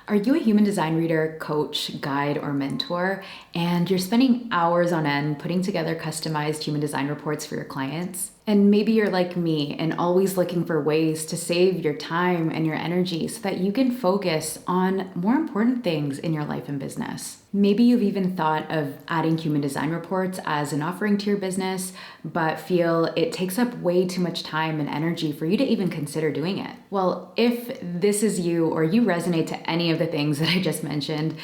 Are you a human design reader, coach, guide, or mentor, and you're spending hours on end putting together customized human design reports for your clients? And maybe you're like me and always looking for ways to save your time and your energy so that you can focus on more important things in your life and business. Maybe you've even thought of adding human design reports as an offering to your business, but feel it takes up way too much time and energy for you to even consider doing it. Well, if this is you or you resonate to any of the things that I just mentioned,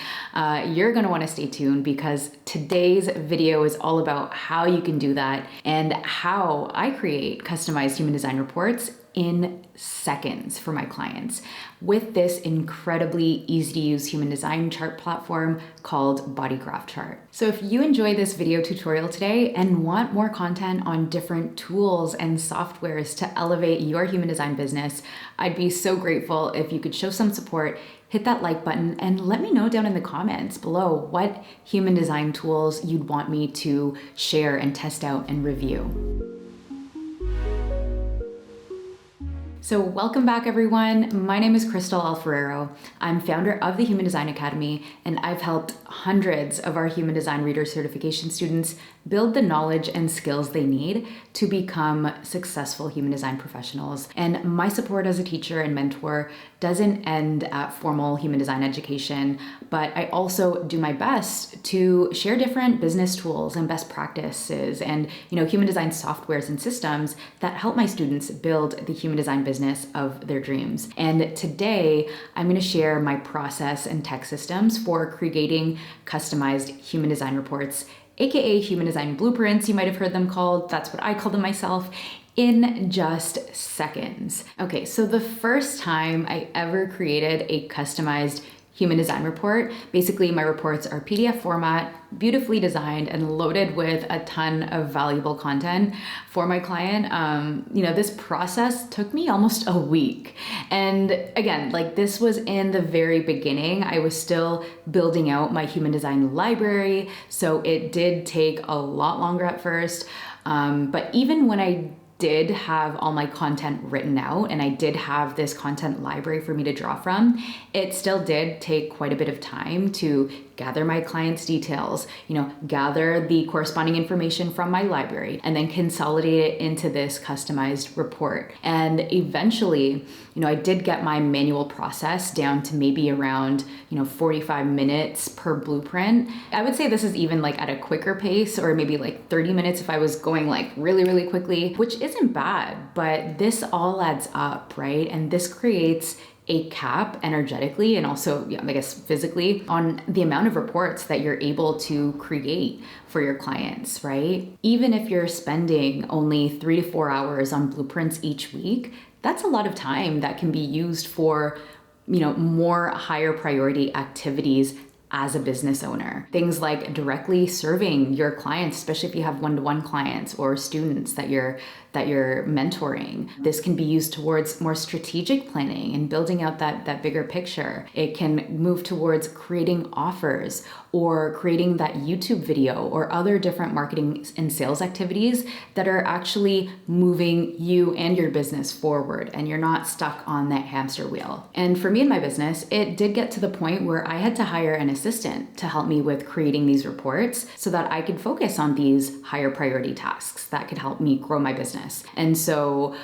you're gonna wanna stay tuned because today's video is all about how you can do that and how I create customized human design reports in seconds for my clients with this incredibly easy to use human design chart platform called BODYGRAPH CHART. So if you enjoy this video tutorial today and want more content on different tools and softwares to elevate your human design business, I'd be so grateful if you could show some support, hit that like button, and let me know down in the comments below what human design tools you'd want me to share and test out and review. So welcome back, everyone. My name is Crystal Alferrero. I'm founder of the Human Design Academy, and I've helped hundreds of our human design reader certification students build the knowledge and skills they need to become successful human design professionals. And my support as a teacher and mentor doesn't end at formal human design education, but I also do my best to share different business tools and best practices and human design softwares and systems that help my students build the human design business of their dreams. And today I'm going to share my process and tech systems for creating customized human design reports, aka human design blueprints, you might have heard them called. That's what I call them myself, in just seconds. Okay, so the first time I ever created a customized human design report, basically my reports are PDF format, beautifully designed and loaded with a ton of valuable content for my client. This process took me almost a week. And again, this was in the very beginning. I was still building out my human design library, so it did take a lot longer at first. But even when I did have all my content written out and I did have this content library for me to draw from, it still did take quite a bit of time to gather my clients' details, gather the corresponding information from my library, and then consolidate it into this customized report. And eventually, I did get my manual process down to maybe around, 45 minutes per blueprint. I would say this is even at a quicker pace, or maybe 30 minutes if I was going really, really quickly, which isn't bad, but this all adds up, right? And this creates a cap energetically and also, I guess, physically on the amount of reports that you're able to create for your clients, right? Even if you're spending only 3 to 4 hours on blueprints each week, that's a lot of time that can be used for, more higher priority activities as a business owner. Things like directly serving your clients, especially if you have one-to-one clients or students that you're mentoring. This can be used towards more strategic planning and building out that bigger picture. It can move towards creating offers or creating that YouTube video or other different marketing and sales activities that are actually moving you and your business forward, and you're not stuck on that hamster wheel. And for me and my business, it did get to the point where I had to hire an assistant to help me with creating these reports so that I could focus on these higher priority tasks that could help me grow my business. And so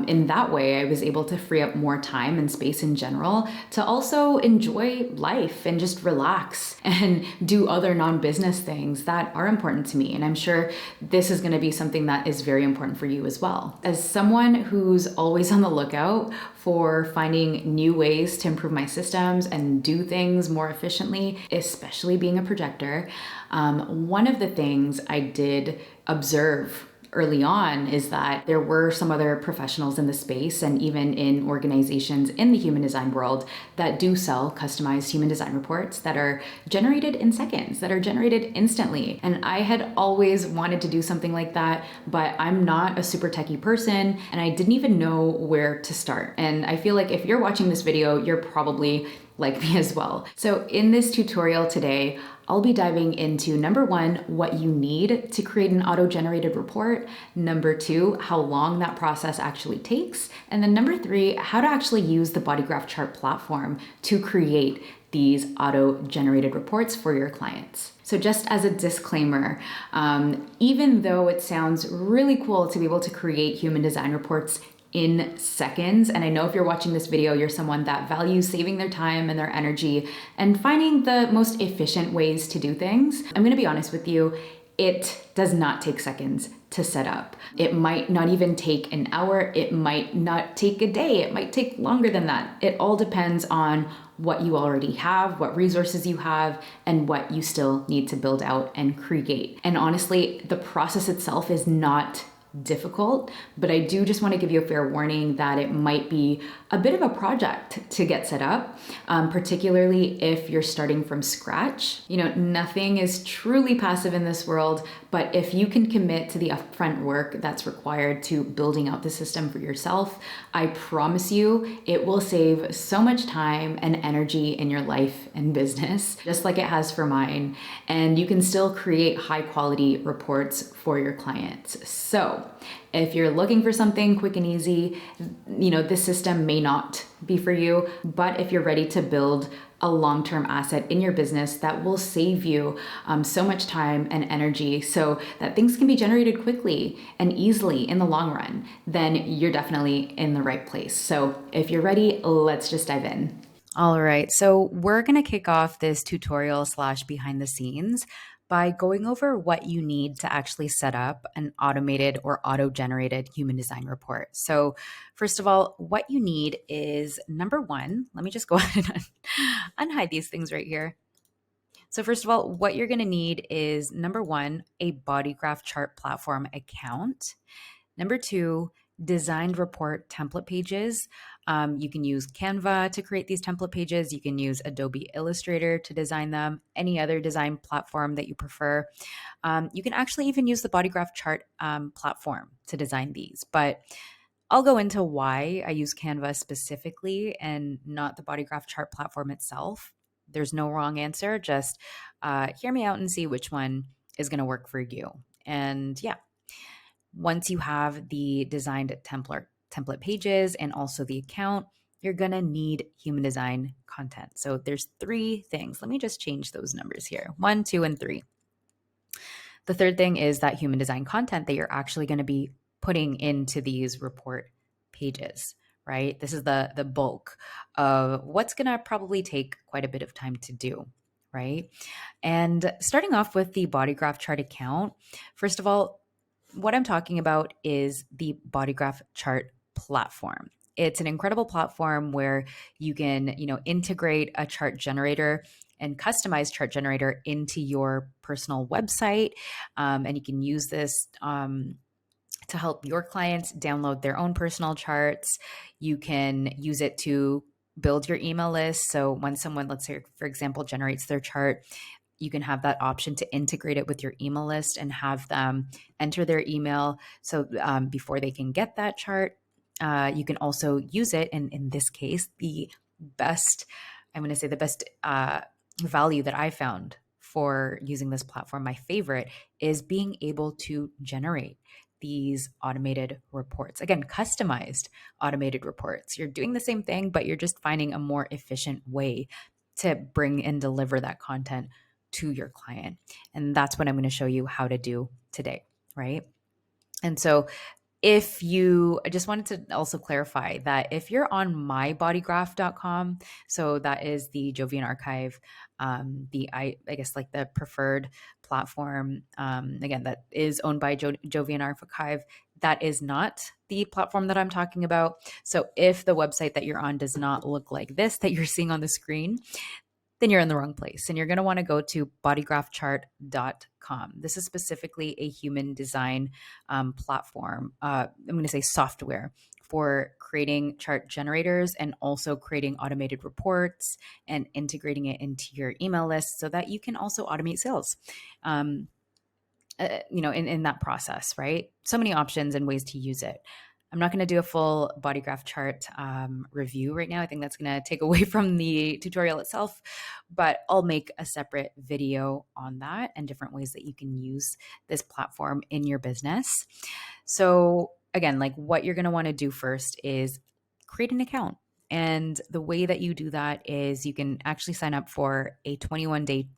in that way, I was able to free up more time and space in general to also enjoy life and just relax and do other non-business things that are important to me. And I'm sure this is going to be something that is very important for you as well. As someone who's always on the lookout for finding new ways to improve my systems and do things more efficiently, especially being a projector, one of the things I did observe early on is that there were some other professionals in the space and even in organizations in the human design world that do sell customized human design reports that are generated in seconds, that are generated instantly. And I had always wanted to do something like that, but I'm not a super techie person and I didn't even know where to start. And I feel like if you're watching this video, you're probably like me as well. So in this tutorial today, I'll be diving into number 1, what you need to create an auto-generated report, number 2, how long that process actually takes, and then number 3, how to actually use the BODYGRAPH chart platform to create these auto-generated reports for your clients. So just as a disclaimer, even though it sounds really cool to be able to create human design reports in seconds, and I know if you're watching this video, you're someone that values saving their time and their energy and finding the most efficient ways to do things, I'm gonna be honest with you, it does not take seconds to set up. It might not even take an hour, it might not take a day, it might take longer than that. It all depends on what you already have, what resources you have, and what you still need to build out and create. And honestly, the process itself is not difficult, but I do just want to give you a fair warning that it might be a bit of a project to get set up, particularly if you're starting from scratch. You know, nothing is truly passive in this world, but if you can commit to the upfront work that's required to building out the system for yourself, I promise you it will save so much time and energy in your life and business, just like it has for mine, and you can still create high quality reports for your clients. So if you're looking for something quick and easy, you know, this system may not be for you, but if you're ready to build a long-term asset in your business that will save you so much time and energy so that things can be generated quickly and easily in the long run, then you're definitely in the right place. So if you're ready, let's just dive in. All right, so we're gonna kick off this tutorial / behind the scenes by going over what you need to actually set up an automated or auto-generated human design report. So first of all, what you need is number one, let me just go ahead and unhide these things right here. So first of all, what you're gonna need is number one, a BODYGRAPH chart platform account. Number two, designed report template pages. You can use Canva to create these template pages. You can use Adobe Illustrator to design them, any other design platform that you prefer. You can actually even use the BODYGRAPH chart platform to design these, but I'll go into why I use Canva specifically and not the BODYGRAPH chart platform itself. There's no wrong answer. Just hear me out and see which one is going to work for you. And yeah, once you have the designed template pages and also the account, you're going to need human design content. So there's three things. Let me just change those numbers here. 1, 2, and 3. The third thing is that human design content that you're actually going to be putting into these report pages, right? This is the bulk of what's going to probably take quite a bit of time to do, right? And starting off with the BODYGRAPH chart account, first of all, what I'm talking about is the BODYGRAPH chart platform. It's an incredible platform where you can, integrate a chart generator and customize chart generator into your personal website. And you can use this to help your clients download their own personal charts. You can use it to build your email list. So when someone, let's say, for example, generates their chart, you can have that option to integrate it with your email list and have them enter their email. So before they can get that chart, you can also use it. And in this case, the best value that I found for using this platform, my favorite, is being able to generate these automated reports. Again, customized automated reports. You're doing the same thing, but you're just finding a more efficient way to bring and deliver that content to your client. And that's what I'm going to show you how to do today, right? And so I just wanted to also clarify that if you're on mybodygraph.com, so that is the Jovian archive, I guess like the preferred platform, again, that is owned by Jovian archive. That is not the platform that I'm talking about. So if the website that you're on does not look like this that you're seeing on the screen, then you're in the wrong place. And you're going to want to go to bodygraphchart.com. This is specifically a human design platform. I'm going to say software for creating chart generators and also creating automated reports and integrating it into your email list so that you can also automate sales. In that process, right? So many options and ways to use it. I'm not going to do a full BODYGRAPH chart review right now. I think that's going to take away from the tutorial itself, but I'll make a separate video on that and different ways that you can use this platform in your business. So again, like what you're going to want to do first is create an account. And the way that you do that is you can actually sign up for a 21-day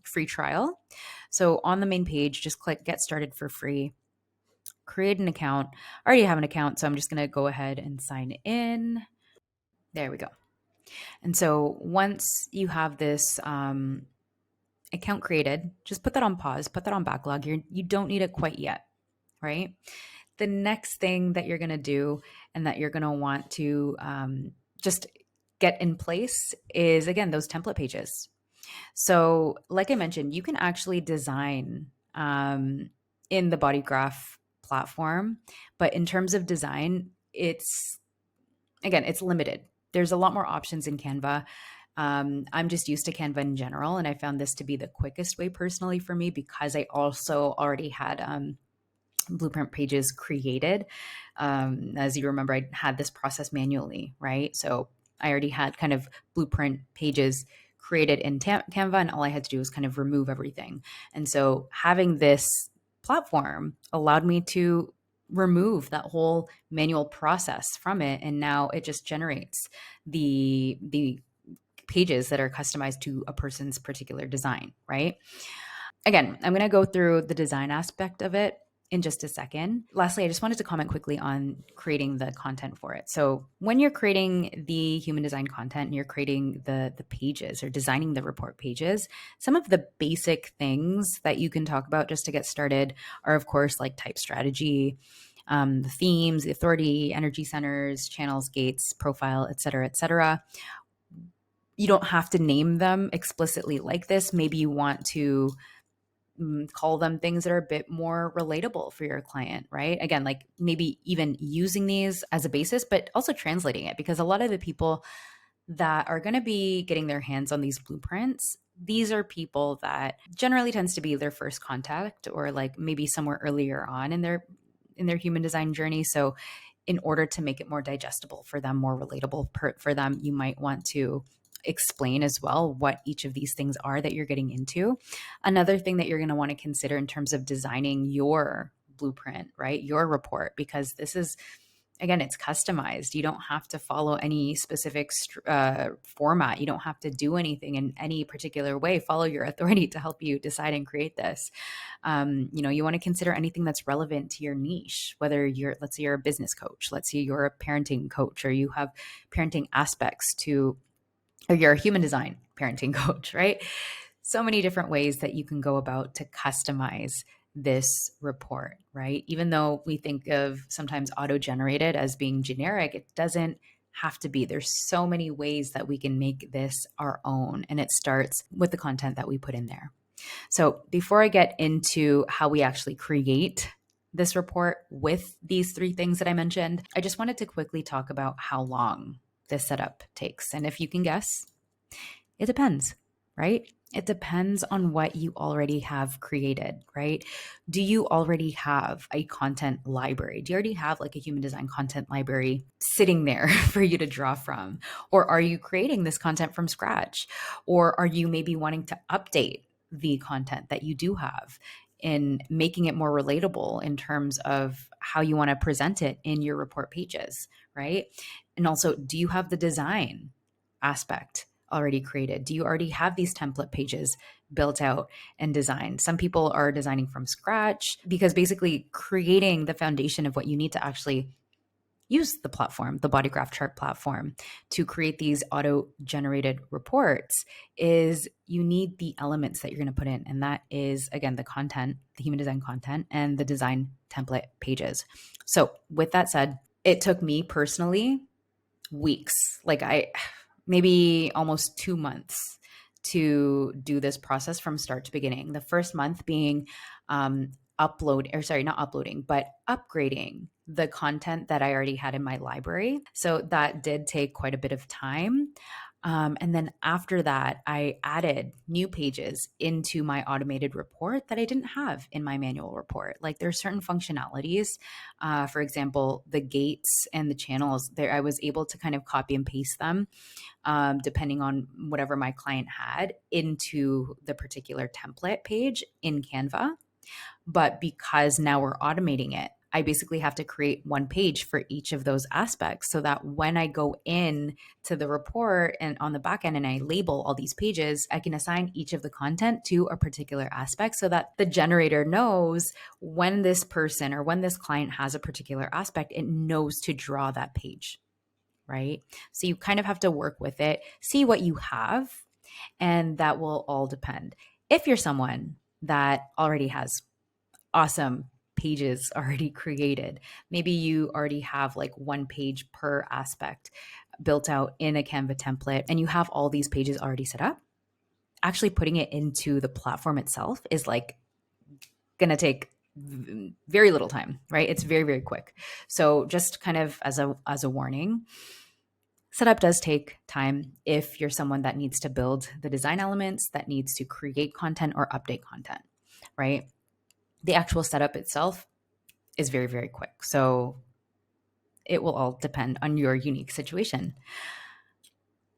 free trial. So on the main page, just click Get Started for free, create an account. I already have an account, so I'm just going to go ahead and sign in. There we go. And so once you have this account created, just put that on pause, put that on backlog. You don't need it quite yet, right? The next thing that you're going to do and that you're going to want to just get in place is, again, those template pages. So like I mentioned, you can actually design in the BODYGRAPH platform, but in terms of design, it's limited. There's a lot more options in Canva. I'm just used to Canva in general, and I found this to be the quickest way personally for me because I also already had blueprint pages created. As you remember, I had this process manually, right? So I already had kind of blueprint pages created in Canva, and all I had to do was kind of remove everything. And so having this platform allowed me to remove that whole manual process from it, and now it just generates the pages that are customized to a person's particular design, right? Again, I'm going to go through the design aspect of it in just a second. Lastly, I just wanted to comment quickly on creating the content for it. So when you're creating the human design content and you're creating the pages or designing the report pages, some of the basic things that you can talk about just to get started are, of course, like type strategy, the themes, the authority, energy centers, channels, gates, profile, et cetera, et cetera. You don't have to name them explicitly like this. Maybe you want to call them things that are a bit more relatable for your client, right? Again, like maybe even using these as a basis, but also translating it, because a lot of the people that are going to be getting their hands on these blueprints, these are people that generally tends to be their first contact or like maybe somewhere earlier on in their human design journey. So in order to make it more digestible for them, more relatable for them, you might want to explain as well what each of these things are that you're getting into. Another thing that you're going to want to consider in terms of designing your blueprint, right? Your report, because this is, again, it's customized. You don't have to follow any specific format. You don't have to do anything in any particular way. Follow your authority to help you decide and create this. You want to consider anything that's relevant to your niche, whether let's say you're a business coach, let's say you're a parenting coach, or you have parenting aspects to, or you're a human design parenting coach, right? So many different ways that you can go about to customize this report, right? Even though we think of sometimes auto-generated as being generic, it doesn't have to be. There's so many ways that we can make this our own, and it starts with the content that we put in there. So before I get into how we actually create this report with these three things that I mentioned, I just wanted to quickly talk about how long this setup takes. And if you can guess, it depends, right? It depends on what you already have created, right? Do you already have a content library? Do you already have like a human design content library sitting there for you to draw from? Or are you creating this content from scratch? Or are you maybe wanting to update the content that you do have in making it more relatable in terms of how you want to present it in your report pages, right? And also, do you have the design aspect already created? Do you already have these template pages built out and designed? Some people are designing from scratch, because basically creating the foundation of what you need to actually use the platform, the BODYGRAPH chart platform, to create these auto-generated reports is you need the elements that you're going to put in. And that is, again, the content, the human design content, and the design template pages. So with that said, it took me personally weeks, maybe almost 2 months to do this process from start to beginning. The first month being upgrading the content that I already had in my library. So that did take quite a bit of time. And then after that, I added new pages into my automated report that I didn't have in my manual report. Like there's certain functionalities, for example, the gates and the channels there, I was able to kind of copy and paste them depending on whatever my client had into the particular template page in Canva. But because now we're automating it, I basically have to create one page for each of those aspects so that when I go in to the report and on the back end and I label all these pages, I can assign each of the content to a particular aspect so that the generator knows when this person or when this client has a particular aspect, it knows to draw that page, right? So you kind of have to work with it, see what you have, and that will all depend. If you're someone that already has awesome pages already created, maybe you already have like one page per aspect built out in a Canva template and you have all these pages already set up, actually putting it into the platform itself is like going to take very little time, right? It's very, very quick. So just kind of as a warning, setup does take time if you're someone that needs to build the design elements, that needs to create content or update content, right? The actual setup itself is very, very quick. So it will all depend on your unique situation.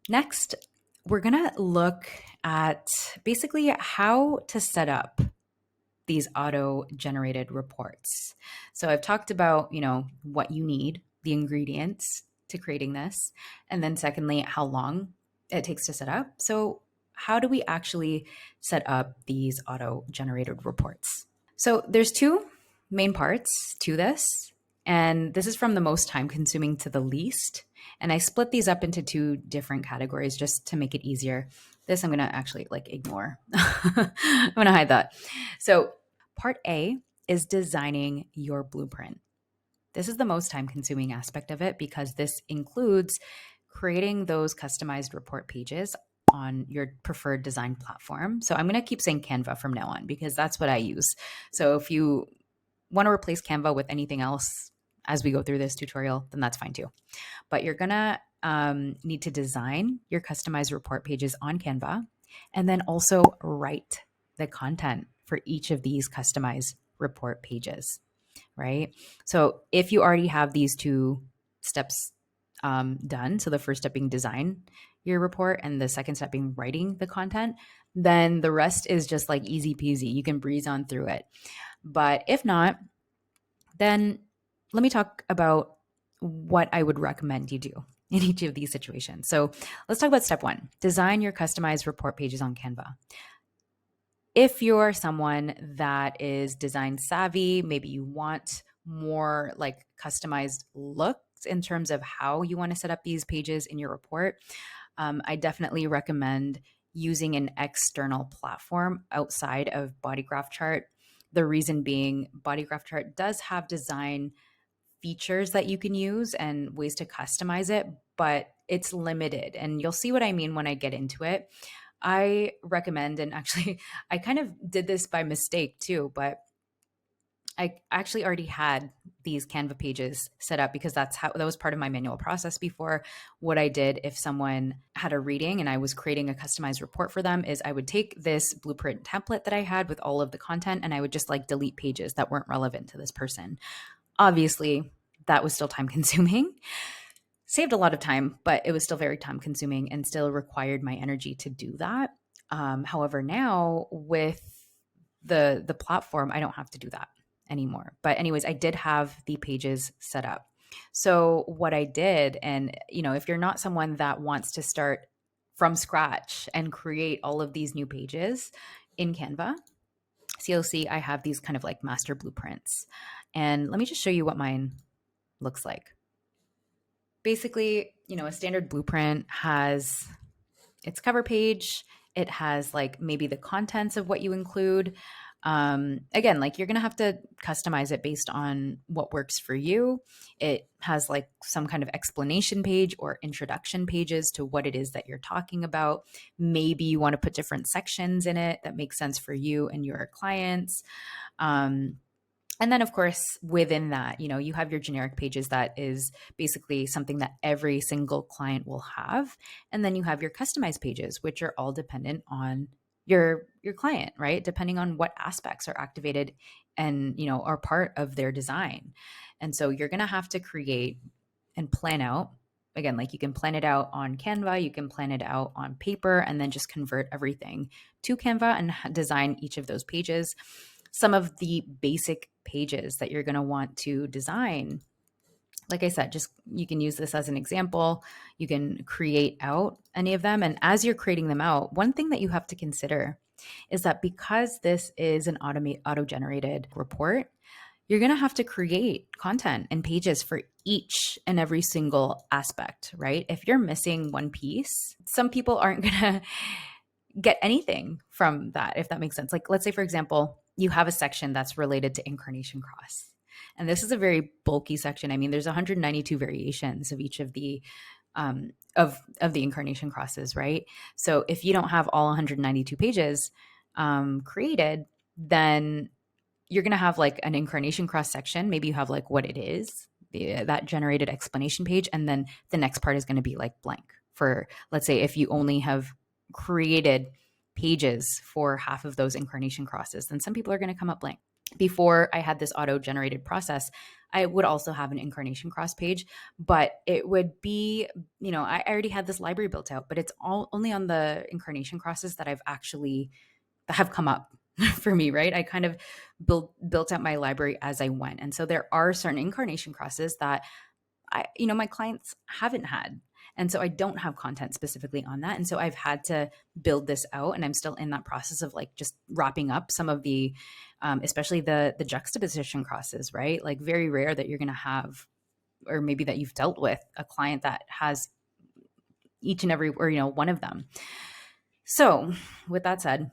Next, we're going to look at basically how to set up these auto-generated reports. So I've talked about, what you need, the ingredients to creating this, and then secondly, how long it takes to set up. So how do we actually set up these auto-generated reports? So there's two main parts to this, and this is from the most time consuming to the least. And I split these up into two different categories just to make it easier. This I'm going to actually ignore. I'm going to hide that. So part A is designing your blueprint. This is the most time consuming aspect of it because this includes creating those customized report pages on your preferred design platform. So I'm going to keep saying Canva from now on because that's what I use. So if you want to replace Canva with anything else as we go through this tutorial, then that's fine too. But you're going to need to design your customized report pages on Canva and then also write the content for each of these customized report pages, right? So if you already have these two steps done, so the first step being design your report and the second step being writing the content, then the rest is just like easy peasy. You can breeze on through it. But if not, then let me talk about what I would recommend you do in each of these situations. So let's talk about step one, design your customized report pages on Canva. If you're someone that is design savvy, maybe you want more customized looks in terms of how you want to set up these pages in your report, I definitely recommend using an external platform outside of BODYGRAPH CHART. The reason being, BODYGRAPH CHART does have design features that you can use and ways to customize it, but it's limited. And you'll see what I mean when I get into it. I recommend, and actually I kind of did this by mistake too, but I actually already had these Canva pages set up because that was part of my manual process before. What I did if someone had a reading and I was creating a customized report for them is I would take this blueprint template that I had with all of the content and I would just delete pages that weren't relevant to this person. Obviously, that was still time consuming. Saved a lot of time, but it was still very time consuming and still required my energy to do that. However, now with the platform, I don't have to do that anymore. But anyways, I did have the pages set up. So what I did, and if you're not someone that wants to start from scratch and create all of these new pages in Canva, so you'll see I have these kind of master blueprints. And let me just show you what mine looks like. Basically, a standard blueprint has its cover page. It has maybe the contents of what you include. Again, you're going to have to customize it based on what works for you. It has some kind of explanation page or introduction pages to what it is that you're talking about. Maybe you want to put different sections in it that make sense for you and your clients. And then, of course, within that, you have your generic pages that is basically something that every single client will have. And then you have your customized pages, which are all dependent on your client, right? Depending on what aspects are activated and, are part of their design. And so you're going to have to create and plan out. Again, you can plan it out on Canva, you can plan it out on paper, and then just convert everything to Canva and design each of those pages. some of the basic pages that you're going to want to design. Like I said, just you can use this as an example. You can create out any of them. And as you're creating them out, one thing that you have to consider is that because this is an auto-generated report, you're going to have to create content and pages for each and every single aspect, right? If you're missing one piece, some people aren't going to get anything from that, if that makes sense. Like, let's say, for example, you have a section that's related to incarnation cross. And this is a very bulky section. I mean, there's 192 variations of each of the of the incarnation crosses, right? So if you don't have all 192 pages created, then you're going to have like an incarnation cross section. Maybe you have like what it is, that generated explanation page. And then the next part is going to be like blank for, let's say, if you only have created pages for half of those incarnation crosses, then some people are going to come up blank. Before I had this auto-generated process, I would also have an incarnation cross page, but it would be, I already had this library built out, but it's all only on the incarnation crosses that have come up for me, right? I kind of built out my library as I went. And so there are certain incarnation crosses that my clients haven't had. And so I don't have content specifically on that. And so I've had to build this out, and I'm still in that process of like just wrapping up some of the, especially the juxtaposition crosses, right? Like very rare that you're going to have, or maybe that you've dealt with a client that has each and every, or, one of them. So with that said,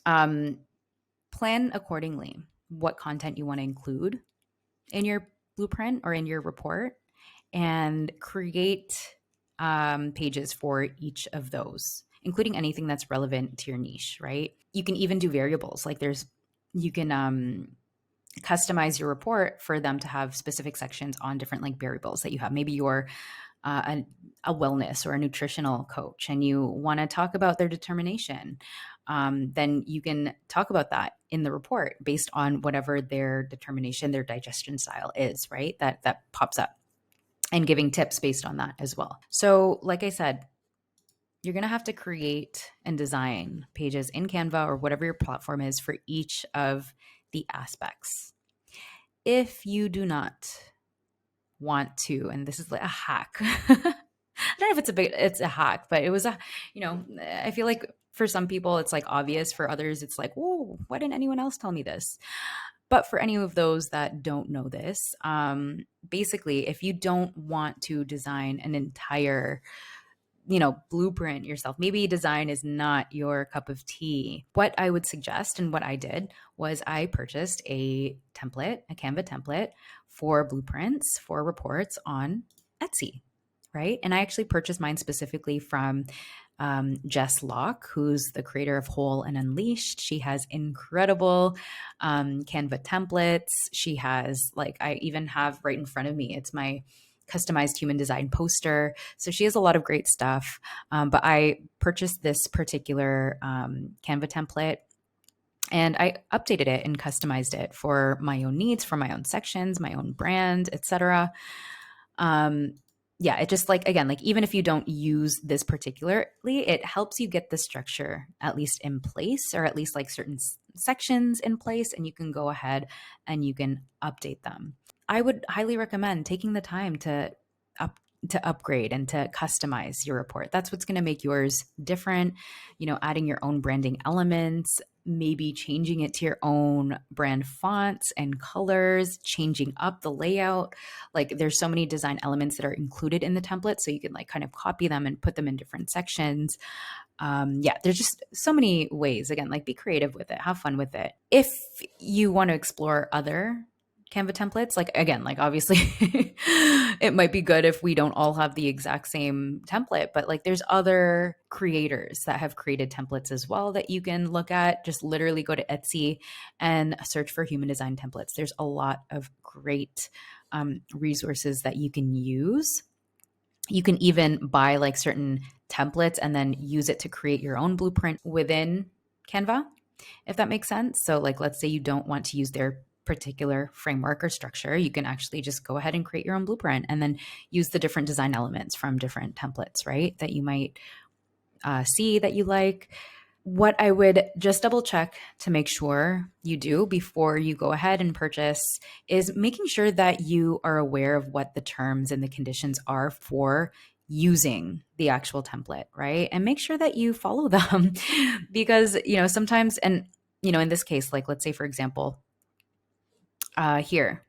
plan accordingly what content you want to include in your blueprint or in your report, and create pages for each of those, including anything that's relevant to your niche, right? You can even do variables. Like you can customize your report for them to have specific sections on different like variables that you have. Maybe you're a wellness or a nutritional coach and you want to talk about their determination. Then you can talk about that in the report based on whatever their determination, their digestion style is, right? That pops up, and giving tips based on that as well. So like I said, you're going to have to create and design pages in Canva or whatever your platform is for each of the aspects. If you do not want to, and this is like a hack, I don't know if it's a hack, but it was I feel like for some people it's like obvious, for others it's like, oh, why didn't anyone else tell me this? But for any of those that don't know this, basically, if you don't want to design an entire, blueprint yourself, maybe design is not your cup of tea, what I would suggest and what I did was I purchased a Canva template for blueprints for reports on Etsy, right? And I actually purchased mine specifically from Jess Locke, who's the creator of Whole and Unleashed. She has incredible Canva templates. She has, like, I even have right in front of me, it's my customized human design poster. So she has a lot of great stuff. But I purchased this particular Canva template, and I updated it and customized it for my own needs, for my own sections, my own brand, etc. Yeah, it just like, again, like even if you don't use this particularly, it helps you get the structure at least in place, or at least like certain sections in place, and you can go ahead and you can update them. I would highly recommend taking the time to upgrade and to customize your report. That's what's going to make yours different, adding your own branding elements, maybe changing it to your own brand fonts and colors, changing up the layout. Like there's so many design elements that are included in the template, so you can like kind of copy them and put them in different sections. There's just so many ways. Again, like be creative with it, have fun with it. If you want to explore other Canva templates, like again, like obviously it might be good if we don't all have the exact same template, but like there's other creators that have created templates as well that you can look at. Just literally go to Etsy and search for human design templates. There's a lot of great resources that you can use. You can even buy like certain templates and then use it to create your own blueprint within Canva, if that makes sense. So like, let's say you don't want to use their particular framework or structure, you can actually just go ahead and create your own blueprint and then use the different design elements from different templates, right? That you might see that you like. What I would just double check to make sure you do before you go ahead and purchase is making sure that you are aware of what the terms and the conditions are for using the actual template, right? And make sure that you follow them because, sometimes, and, in this case, like let's say, for example, here,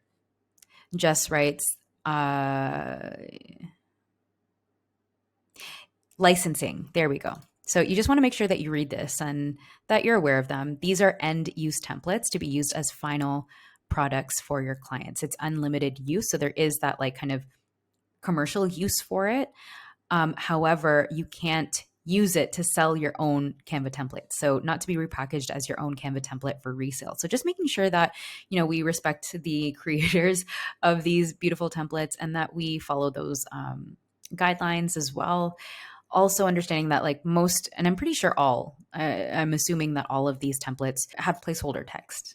Jess writes, licensing. There we go. So you just want to make sure that you read this and that you're aware of them. These are end use templates to be used as final products for your clients. It's unlimited use. So there is that like kind of commercial use for it. However, you can't use it to sell your own Canva template. So not to be repackaged as your own Canva template for resale. So just making sure that, we respect the creators of these beautiful templates and that we follow those guidelines as well. Also understanding that like most, and I'm pretty sure I'm assuming that all of these templates have placeholder text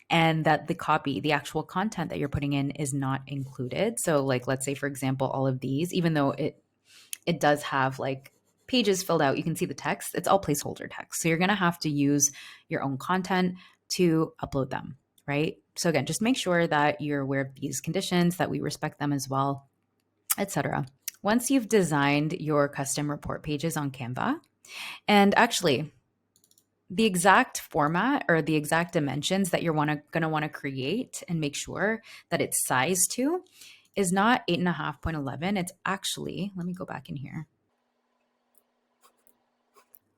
and that the copy, the actual content that you're putting in is not included. So like, let's say for example, all of these, even though it does have like pages filled out, you can see the text, it's all placeholder text. So you're going to have to use your own content to upload them, right? So again, just make sure that you're aware of these conditions, that we respect them as well, etc. Once you've designed your custom report pages on Canva, and actually the exact format or the exact dimensions that you're going to want to create and make sure that it's sized to is not 8.5.11. It's actually, let me go back in here.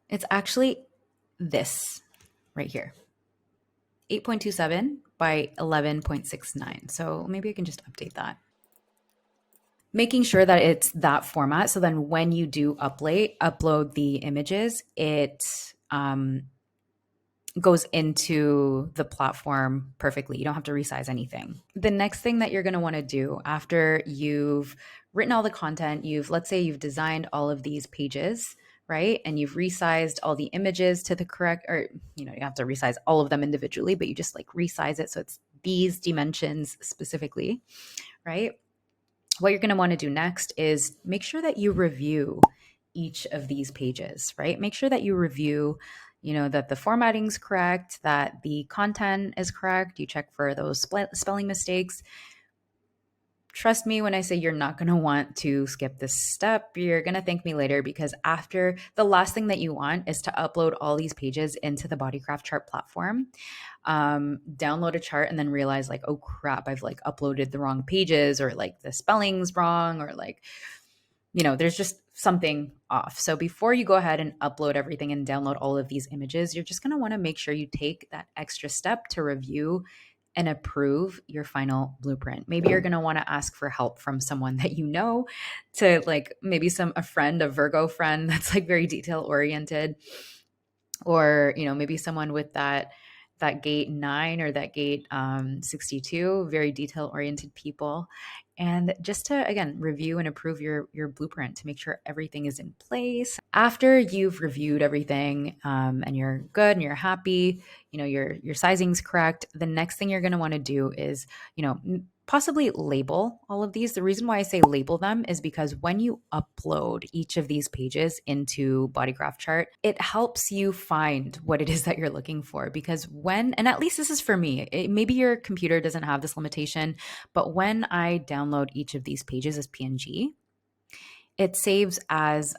It's actually this right here, 8.27 by 11.69. So maybe I can just update that. Making sure that it's that format. So then when you do upload the images, it goes into the platform perfectly. You don't have to resize anything. The next thing that you're going to want to do after you've written all the content, let's say you've designed all of these pages, right? And you've resized all the images to the correct, or, you have to resize all of them individually, but you just like resize it. So it's these dimensions specifically, right? What you're going to want to do next is make sure that you review each of these pages, right? Make sure that you review, that the formatting's correct, that the content is correct. You check for those spelling mistakes. Trust me when I say you're not going to want to skip this step. You're going to thank me later because after the last thing that you want is to upload all these pages into the BODYGRAPH chart platform, download a chart and then realize like, oh crap, I've like uploaded the wrong pages or like the spelling's wrong or like, there's just something off. So before you go ahead and upload everything and download all of these images, you're just going to want to make sure you take that extra step to review and approve your final blueprint. Maybe you're going to want to ask for help from someone that you know, to like maybe a Virgo friend that's like very detail oriented, or maybe someone with that gate 9 or that gate 62, very detail oriented people. And just to, again, review and approve your blueprint to make sure everything is in place. After you've reviewed everything and you're good and you're happy, your sizing's correct, the next thing you're going to want to do is, possibly label all of these. The reason why I say label them is because when you upload each of these pages into BODYGRAPH chart, it helps you find what it is that you're looking for. Because and at least this is for me, maybe your computer doesn't have this limitation, but when I download each of these pages as PNG, it saves as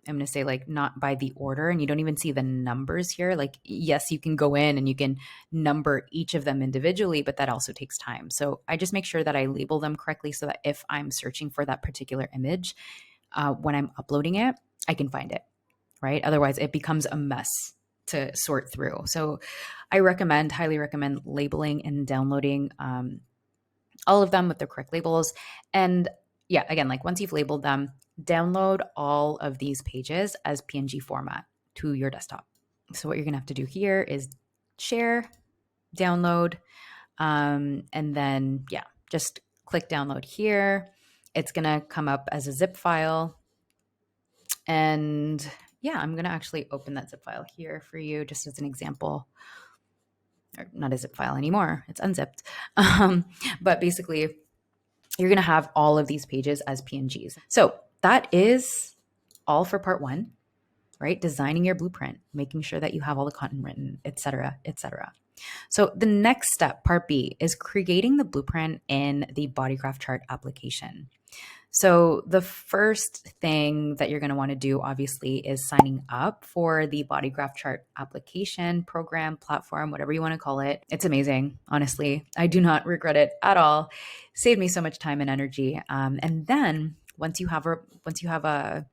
I'm going to say like not by the order, and you don't even see the numbers here. Like, yes, you can go in and you can number each of them individually, but that also takes time. So I just make sure that I label them correctly so that if I'm searching for that particular image, when I'm uploading it, I can find it, right? Otherwise it becomes a mess to sort through. So I highly recommend labeling and downloading all of them with the correct labels. And yeah, again, like once you've labeled them, download all of these pages as PNG format to your desktop. So what you're going to have to do here is share, download, and then, just click download here. It's going to come up as a zip file. And I'm going to actually open that zip file here for you just as an example. Or not a zip file anymore. It's unzipped. But basically, you're going to have all of these pages as PNGs. So that is all for part 1. right? Designing your blueprint, making sure that you have all the content written, et cetera, et cetera. So the next step, part B, is creating the blueprint in the BODYGRAPH chart application. So the first thing that you're going to want to do, obviously, is signing up for the BODYGRAPH chart application, program, platform, whatever you want to call it. It's amazing, honestly. I do not regret it at all. Saved me so much time and energy. And then once you have an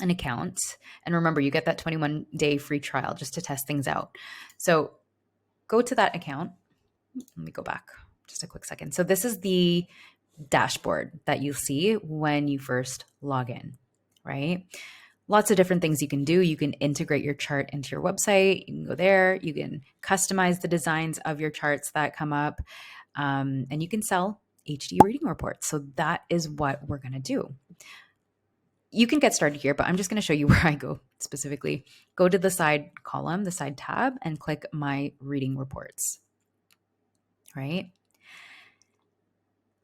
account, and remember, you get that 21-day free trial just to test things out. So go to that account. Let me go back just a quick second. So this is the dashboard that you see when you first log in, right? Lots of different things you can do. You can integrate your chart into your website. You can go there. You can customize the designs of your charts that come up, and you can sell HD reading reports. So that is what we're going to do. You can get started here, but I'm just going to show you where I go specifically. Go to the side column, the side tab, and click My Reading Reports, right?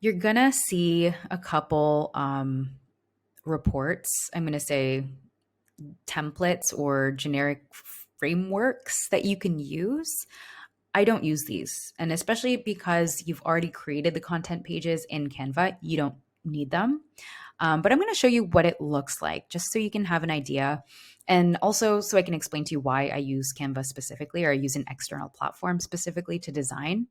You're going to see a couple reports. I'm going to say templates or generic frameworks that you can use. I don't use these. And especially because you've already created the content pages in Canva, you don't need them. But I'm going to show you what it looks like just so you can have an idea. And also so I can explain to you why I use Canva specifically, or I use an external platform specifically to design.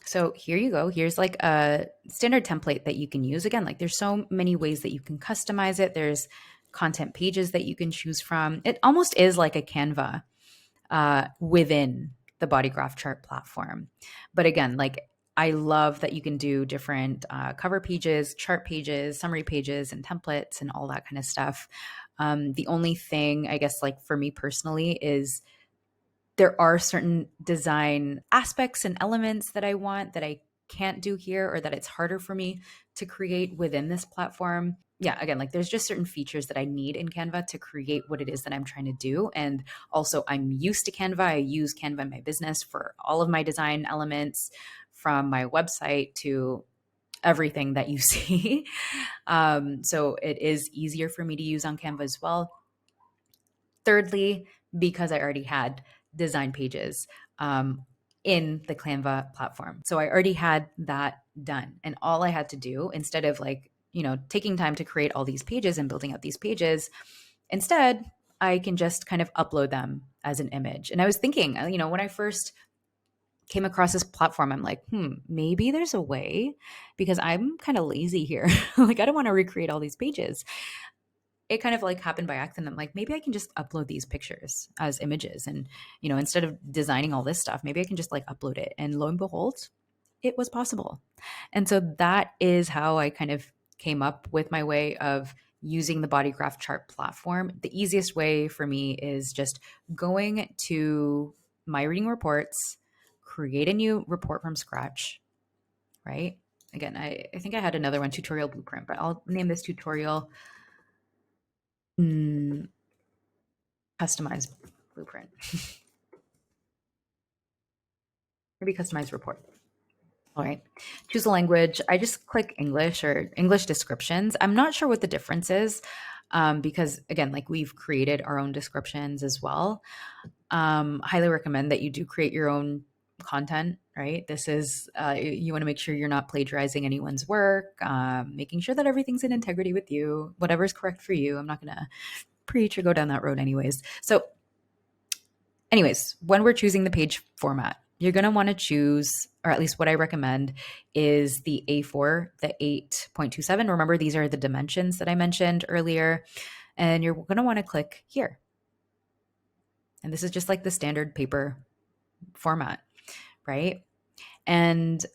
So here you go. Here's like a standard template that you can use. Again, like there's so many ways that you can customize it. There's content pages that you can choose from. It almost is like a Canva within the BODYGRAPH chart platform. But again, like I love that you can do different cover pages, chart pages, summary pages, and templates and all that kind of stuff. The only thing, I guess, like for me personally, is there are certain design aspects and elements that I want that I can't do here, or that it's harder for me to create within this platform. Yeah, again, like there's just certain features that I need in Canva to create what it is that I'm trying to do. And also I'm used to Canva. I use Canva in my business for all of my design elements, from my website to everything that you see. So it is easier for me to use on Canva as well. Thirdly, because I already had design pages in the Canva platform. So I already had that done. And all I had to do, instead of like, taking time to create all these pages and building out these pages, instead, I can just kind of upload them as an image. And I was thinking, when I first came across this platform, I'm like, maybe there's a way, because I'm kind of lazy here. Like, I don't want to recreate all these pages. It kind of like happened by accident. I'm like, maybe I can just upload these pictures as images. And, instead of designing all this stuff, maybe I can just like upload it. And lo and behold, it was possible. And so that is how I kind of came up with my way of using the BODYGRAPH chart platform. The easiest way for me is just going to My Reading Reports, create a new report from scratch, right? Again, I think I had another one, tutorial blueprint, but I'll name this tutorial customize blueprint. Maybe customize report. All right. Choose a language. I just click English or English descriptions. I'm not sure what the difference is, because again, like we've created our own descriptions as well. Highly recommend that you do create your own content, right? This is, you want to make sure you're not plagiarizing anyone's work, making sure that everything's in integrity with you, whatever's correct for you. I'm not going to preach or go down that road anyways. So anyways, when we're choosing the page format, you're going to want to choose, or at least what I recommend is the A4, the 8.27. Remember, these are the dimensions that I mentioned earlier. And you're going to want to click here. And this is just like the standard paper format, right? And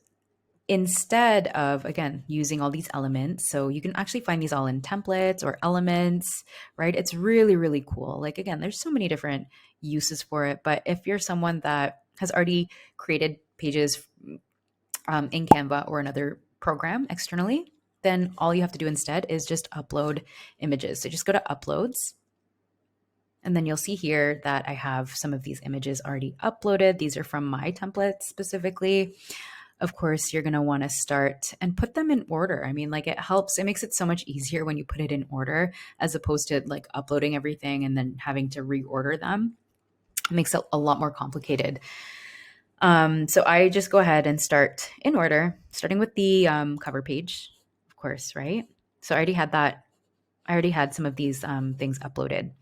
instead of, again, using all these elements, so you can actually find these all in templates or elements, right? It's really, really cool. Like, again, there's so many different uses for it. But if you're someone that has already created pages in Canva or another program externally, then all you have to do instead is just upload images. So just go to uploads. And then you'll see here that I have some of these images already uploaded. These are from my templates specifically. of course, you're going to want to start and put them in order. I mean, like it helps, it makes it so much easier when you put it in order as opposed to like uploading everything and then having to reorder them. It makes it a lot more complicated. So I just go ahead and start in order, starting with the cover page, of course, right? So I already had that. I already had some of these things uploaded.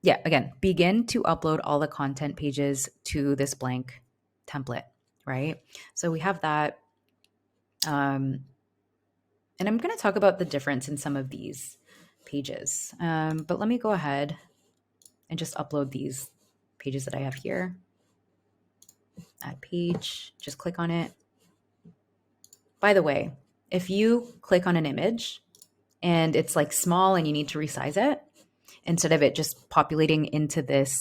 Yeah, again, begin to upload all the content pages to this blank template, right? So we have that. And I'm going to talk about the difference in some of these pages. But let me go ahead and just upload these pages that I have here. Add page, just click on it. By the way, if you click on an image and it's like small and you need to resize it, instead of it just populating into this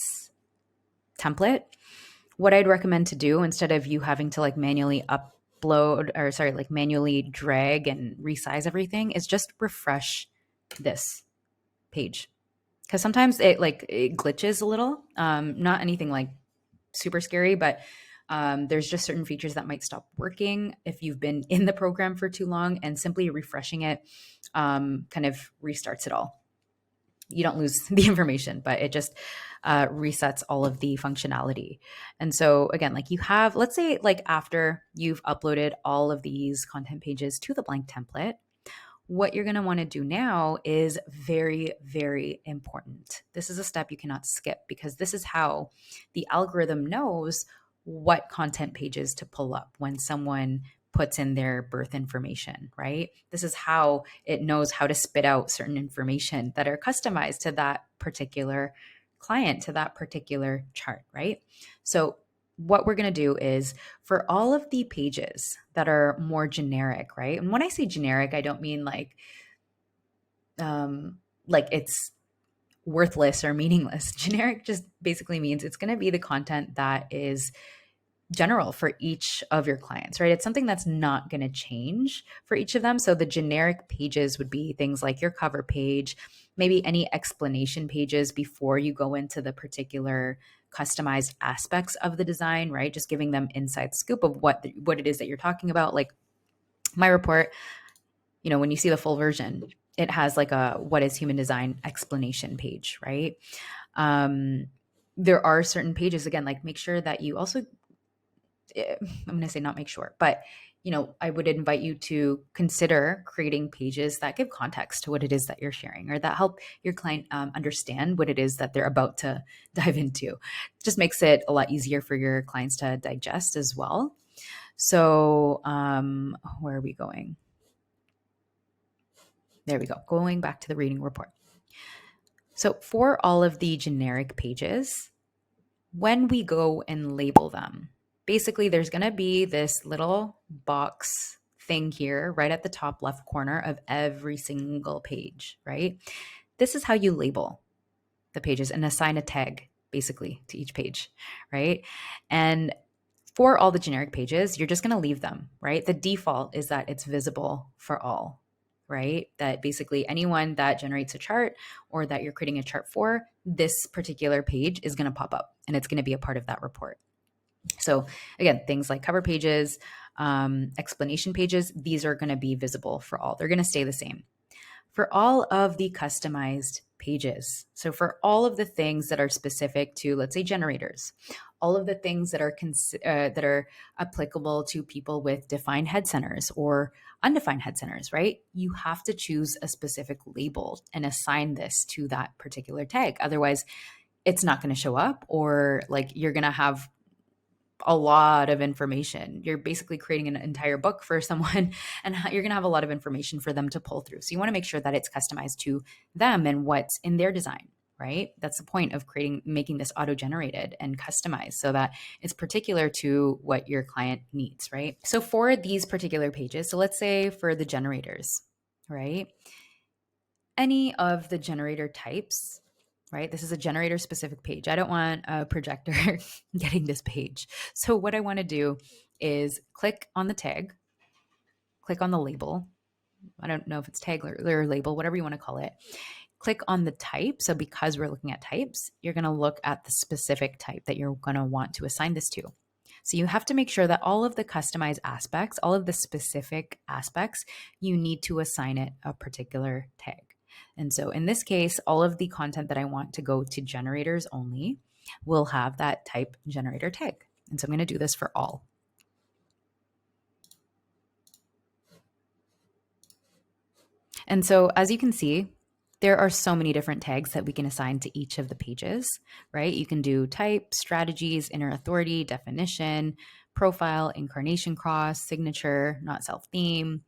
template, what I'd recommend to do instead of you having to like manually like manually drag and resize everything is just refresh this page. Because sometimes it glitches a little. Not anything like super scary, but there's just certain features that might stop working if you've been in the program for too long, and simply refreshing it kind of restarts it all. You don't lose the information, but it just resets all of the functionality. And so again, like you have, let's say like after you've uploaded all of these content pages to the blank template, what you're going to want to do now is very, very important. This is a step you cannot skip because this is how the algorithm knows what content pages to pull up when someone puts in their birth information, right? This is how it knows how to spit out certain information that are customized to that particular client, to that particular chart, right? So what we're going to do is for all of the pages that are more generic, right? And when I say generic, I don't mean like it's worthless or meaningless. Generic just basically means it's going to be the content that is general for each of your clients, right? It's something that's not going to change for each of them. So the generic pages would be things like your cover page, maybe any explanation pages before you go into the particular customized aspects of the design, right? Just giving them inside scoop of what it is that you're talking about. Like my report, when you see the full version, it has like a what is human design explanation page, right? There are certain pages, again, like make sure that you also, I'm going to say not make sure, but I would invite you to consider creating pages that give context to what it is that you're sharing, or that help your client understand what it is that they're about to dive into. It just makes it a lot easier for your clients to digest as well. So where are we going? There we go. Going back to the reading report. So for all of the generic pages, when we go and label them, basically there's going to be this little box thing here right at the top left corner of every single page, right? This is how you label the pages and assign a tag basically to each page, right? And for all the generic pages, you're just going to leave them, right? The default is that it's visible for all, right? That basically anyone that generates a chart or that you're creating a chart for, this particular page is going to pop up and it's going to be a part of that report. So again, things like cover pages, explanation pages, these are going to be visible for all. They're going to stay the same. For all of the customized pages, so for all of the things that are specific to, let's say, generators, all of the things that are applicable to people with defined head centers or undefined head centers, right? You have to choose a specific label and assign this to that particular tag. Otherwise, it's not going to show up, or like you're going to have a lot of information. You're basically creating an entire book for someone, and you're going to have a lot of information for them to pull through. So you want to make sure that it's customized to them and what's in their design, right? That's the point of making this auto-generated and customized so that it's particular to what your client needs, right? So for these particular pages, so let's say for the generators, right? Any of the generator types, right? This is a generator specific page. I don't want a projector getting this page. So what I want to do is click on the tag, click on the label. I don't know if it's tag or label, whatever you want to call it. Click on the type. So because we're looking at types, you're going to look at the specific type that you're going to want to assign this to. So you have to make sure that all of the customized aspects, all of the specific aspects, you need to assign it a particular tag. And so in this case, all of the content that I want to go to generators only will have that type generator tag. And so I'm going to do this for all. And so as you can see, there are so many different tags that we can assign to each of the pages, right? You can do type, strategies, inner authority, definition, profile, incarnation cross, signature, not self-theme,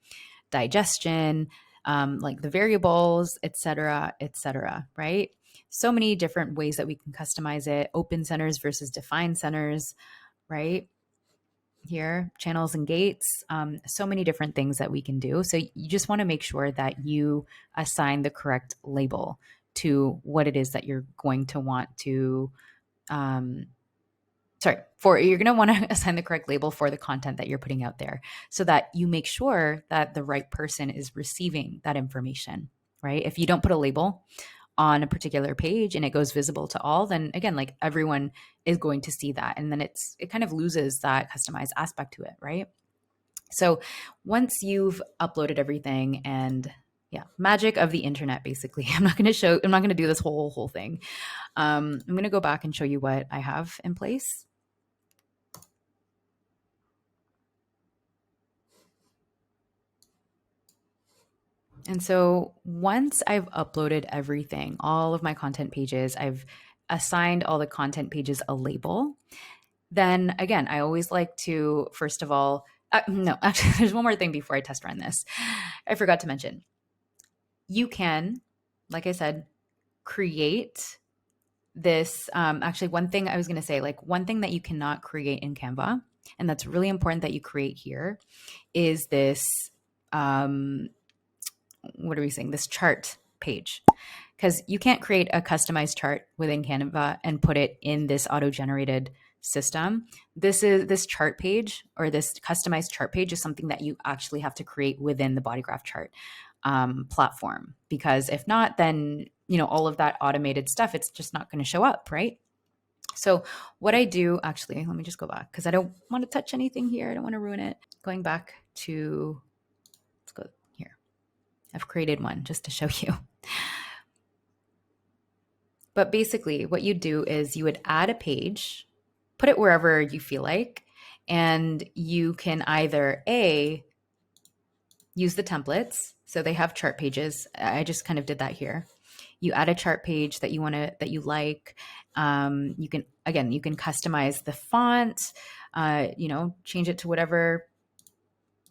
digestion, like the variables, etc., right? So many different ways that we can customize it. Open centers versus defined centers, right? Here, channels and gates, so many different things that we can do. So you just want to make sure that you assign the correct label to what it is that you're going to want to, you're going to want to assign the correct label for the content that you're putting out there so that you make sure that the right person is receiving that information, right? If you don't put a label on a particular page and it goes visible to all, then again, like everyone is going to see that. And then it kind of loses that customized aspect to it, right? So once you've uploaded everything and magic of the internet, basically, I'm not going to do this whole thing. I'm going to go back and show you what I have in place. And so once I've uploaded everything, all of my content pages, I've assigned all the content pages a label. Then again, I always like to, first of all, no, actually, there's one more thing before I test run this. I forgot to mention. You can, like I said, create this. Actually, one thing I was going to say, like one thing that you cannot create in Canva, and that's really important that you create here, is this, what are we saying? This chart page. Because you can't create a customized chart within Canva and put it in this auto-generated system. This chart page, or this customized chart page, is something that you actually have to create within the BODYGRAPH chart platform. Because if not, then all of that automated stuff, it's just not going to show up, right? So what I do, actually, let me just go back because I don't want to touch anything here. I don't want to ruin it. Going back to, let's go here. I've created one just to show you. But basically what you do is you would add a page, put it wherever you feel like, and you can either use the templates. So they have chart pages. I just kind of did that here. You add a chart page that you like. You can customize the font, change it to whatever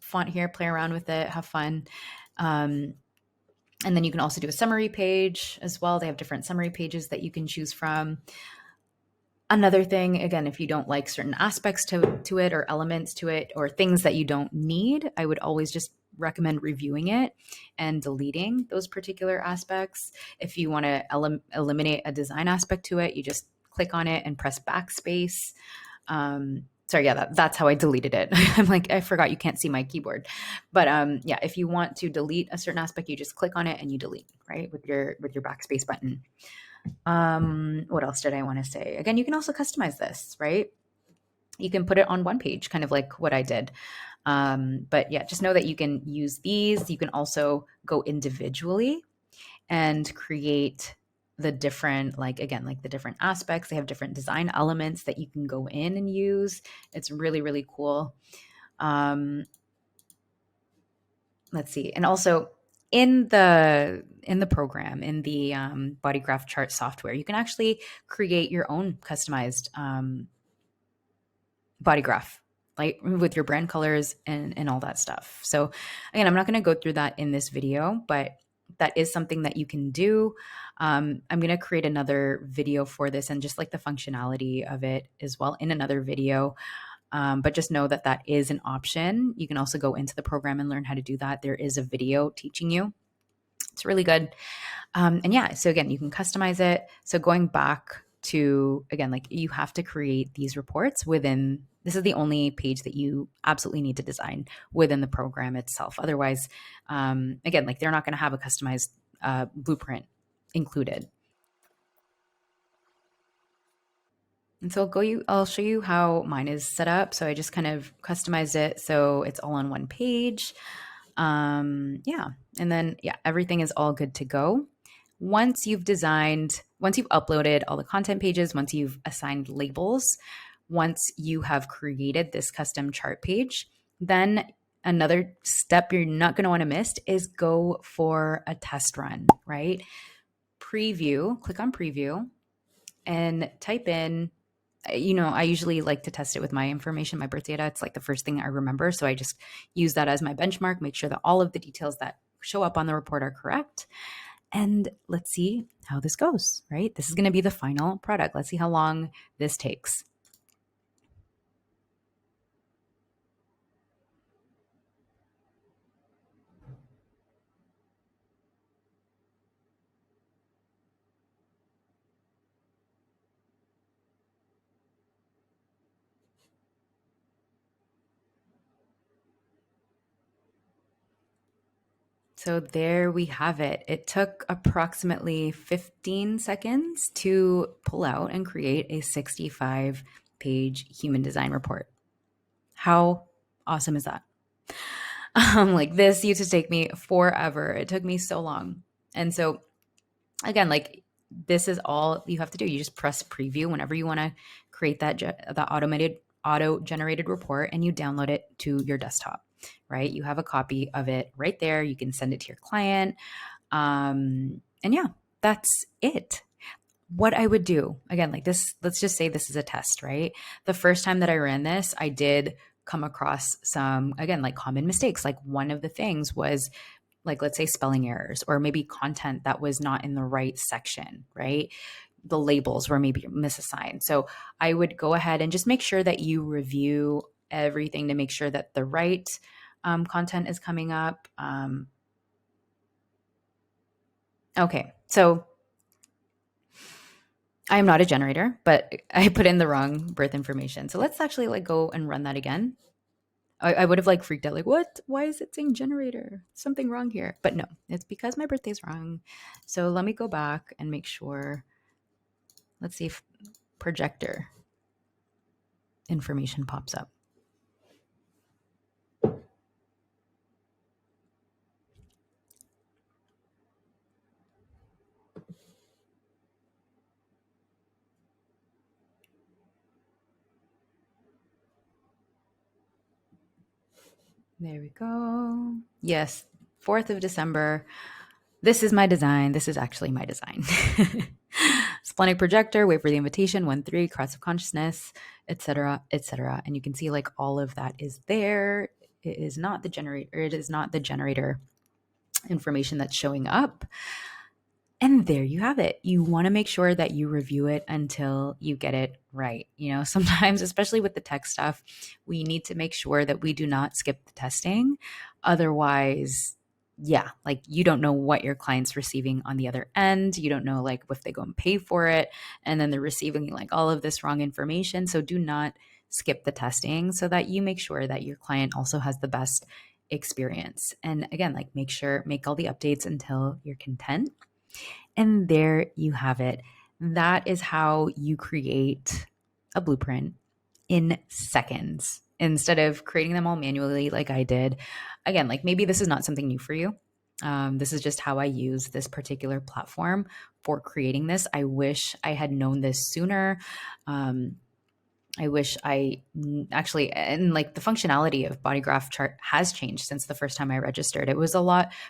font here, play around with it, have fun. And then you can also do a summary page as well. They have different summary pages that you can choose from. Another thing, again, if you don't like certain aspects to it or elements to it or things that you don't need, I would always just recommend reviewing it and deleting those particular aspects. If you want to eliminate a design aspect to it, you just click on it and press backspace. That's how I deleted it. I'm like, I forgot you can't see my keyboard. But if you want to delete a certain aspect, you just click on it and you delete, right? With your backspace button. What else did I want to say? Again, you can also customize this, right? You can put it on one page, kind of like what I did. But just know that you can use these. You can also go individually and create the different, the different aspects. They have different design elements that you can go in and use. It's really, really cool. Let's see. And also in the program, in the BODYGRAPH chart software, you can actually create your own customized BODYGRAPH, like with your brand colors and all that stuff. So again, I'm not going to go through that in this video, but that is something that you can do. I'm going to create another video for this and just like the functionality of it as well in another video. But just know that that is an option. You can also go into the program and learn how to do that. There is a video teaching you. It's really good. So again, you can customize it. So going back to, again, like you have to create these reports within, this is the only page that you absolutely need to design within the program itself. Otherwise, again, like they're not going to have a customized blueprint included. And so I'll show you how mine is set up. So I just kind of customized it so it's all on one page. Yeah. And then, yeah, everything is all good to go. Once you've uploaded all the content pages, once you've assigned labels, once you have created this custom chart page, then another step you're not going to want to miss is go for a test run, right? Click on preview and type in, I usually like to test it with my information, my birth data. It's like the first thing I remember. So I just use that as my benchmark, make sure that all of the details that show up on the report are correct. And let's see how this goes, right? This is going to be the final product. Let's see how long this takes. So there we have it. It took approximately 15 seconds to pull out and create a 65-page human design report. How awesome is that? Like this used to take me forever. It took me so long. And so again, like this is all you have to do. You just press preview whenever you want to create that auto-generated report, and you download it to your desktop, right? You have a copy of it right there. You can send it to your client. And yeah, that's it. What I would do, again, like this, let's just say this is a test, right? The first time that I ran this, I did come across some, again, like common mistakes. Like one of the things was, like, let's say spelling errors, or maybe content that was not in the right section, right? The labels were maybe misassigned. So I would go ahead and just make sure that you review everything to make sure that the right content is coming up. Okay, so I am not a generator, but I put in the wrong birth information. So let's actually like go and run that again. I would have like freaked out, like, what? Why is it saying generator? Something wrong here. But no, it's because my birthday's wrong. So let me go back and make sure. Let's see if projector information pops up. There we go. Yes, 4th of December. This is my design. This is actually my design. Splenic projector, wait for the invitation, 1-3, cross of consciousness, etc., etc. And you can see like all of that is there. It is not the generator information that's showing up. And there you have it. You want to make sure that you review it until you get it right. Sometimes, especially with the tech stuff, we need to make sure that we do not skip the testing. Otherwise, yeah, like you don't know what your client's receiving on the other end. You don't know like if they go and pay for it and then they're receiving like all of this wrong information. So do not skip the testing so that you make sure that your client also has the best experience. And again, like make all the updates until you're content. And there you have it. That is how you create a blueprint in seconds instead of creating them all manually like I did. Again, like maybe this is not something new for you. This is just how I use this particular platform for creating this. I wish I had known this sooner. I wish I actually, and like the functionality of BODYGRAPH chart has changed since the first time I registered. It was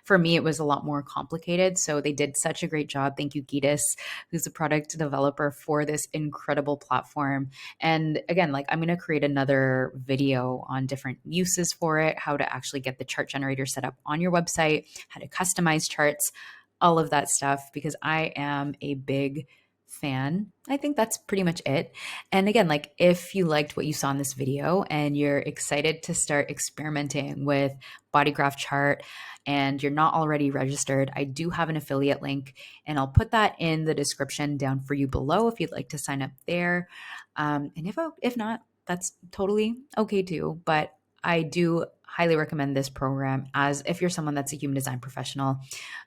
for me, it was a lot more complicated. So they did such a great job. Thank you, Gitas, who's the product developer for this incredible platform. And again, like I'm going to create another video on different uses for it, how to actually get the chart generator set up on your website, how to customize charts, all of that stuff, because I am a big fan. I think that's pretty much it. And again, like if you liked what you saw in this video and you're excited to start experimenting with BODYGRAPH chart and you're not already registered, I do have an affiliate link and I'll put that in the description down for you below if you'd like to sign up there. And if not, that's totally okay too. But I do highly recommend this program as if you're someone that's a human design professional.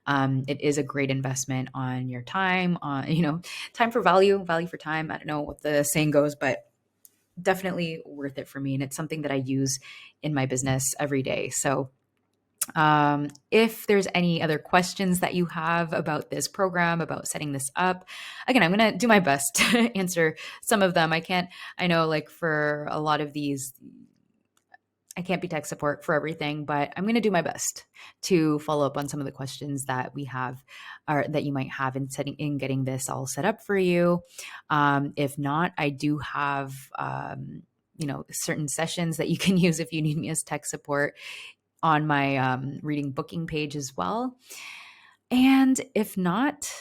It is a great investment on your time, on, time for value, value for time. I don't know what the saying goes, but definitely worth it for me. And it's something that I use in my business every day. So if there's any other questions that you have about this program, about setting this up, again, I'm going to do my best to answer some of them. I know like for a lot of these, I can't be tech support for everything, but I'm going to do my best to follow up on some of the questions that we have or that you might have in getting this all set up for you. If not, I do have, certain sessions that you can use if you need me as tech support on my reading booking page as well. And if not,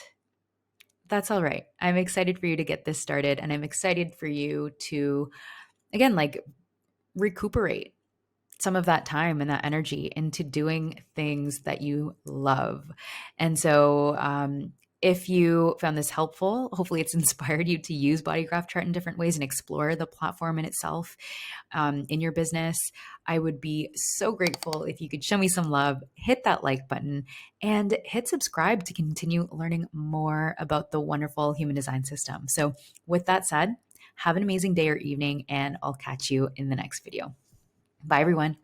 that's all right. I'm excited for you to get this started, and I'm excited for you to, again, like recuperate some of that time and that energy into doing things that you love. And so, if you found this helpful, hopefully it's inspired you to use BODYGRAPH Chart in different ways and explore the platform in itself in your business. I would be so grateful if you could show me some love, hit that like button, and hit subscribe to continue learning more about the wonderful human design system. So with that said, have an amazing day or evening, and I'll catch you in the next video. Bye, everyone.